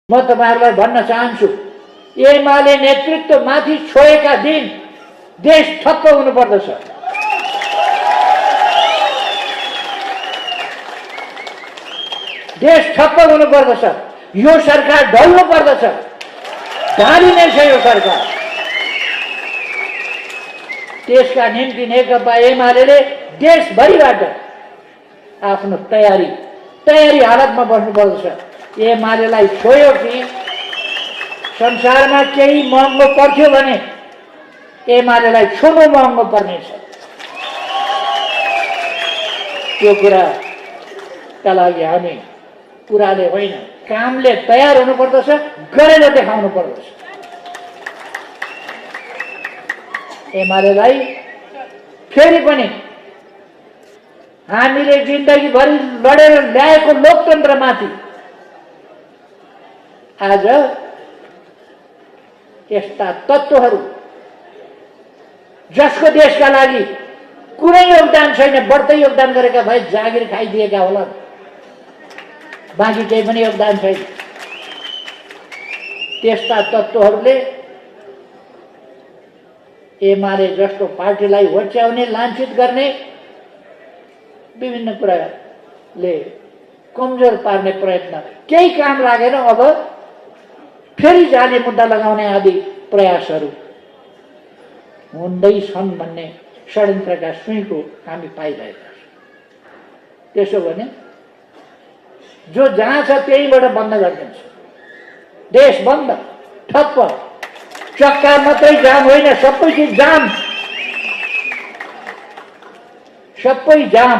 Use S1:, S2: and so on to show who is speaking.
S1: म तपाईहरुलाई भन्न चाहन्छु, एमाले नेतृत्व माथि छोएका दिन देश ठप्प हुनुपर्दछ। देश ठप्प हुनुपर्दछ। यो सरकार ढल्नु पर्दछ। ढालिने छ यो सरकार। त्यसका निम्ति नेकपा एमाले देशभरिबाट आफ्नो तयारी हालतमा बस्नुपर्दछ। एमालेलाई छोयो कि संसारमा केही महँगो पर्थ्यो भने एमालेलाई छोड्नु महँगो पर्नेछ। त्यो कुराका लागि हामी कुराले होइन, कामले तयार हुनुपर्दछ, गरेर देखाउनु पर्दछ। एमालेलाई फेरि पनि हामीले जिन्दगीभरि लडेर ल्याएको लोकतन्त्रमाथि आज यस्ता तत्त्वहरू जसको देशका लागि कुनै योगदान छैन, बढ्दै योगदान गरेका भए जागिर खाइदिएका होला, बाँकी केही पनि योगदान छैन। त्यस्ता तत्त्वहरूले एमाले जस्तो पार्टीलाई होच्याउने, लाञ्छित गर्ने, विभिन्न कुराले कमजोर पार्ने प्रयत्न, केही काम लागेन। अब फेरि जाली मुद्दा लगाउने आदि प्रयासहरू हुँदैछन् भन्ने षड्यन्त्रका सुइँको हामी पाइरहेका छौँ। त्यसो भने जो जहाँ छ त्यहीबाट बन्द गरिदिन्छ। देश बन्द, ठप्प। चक्का मात्रै जाम होइन, सबै चिज जाम, सबै जाम।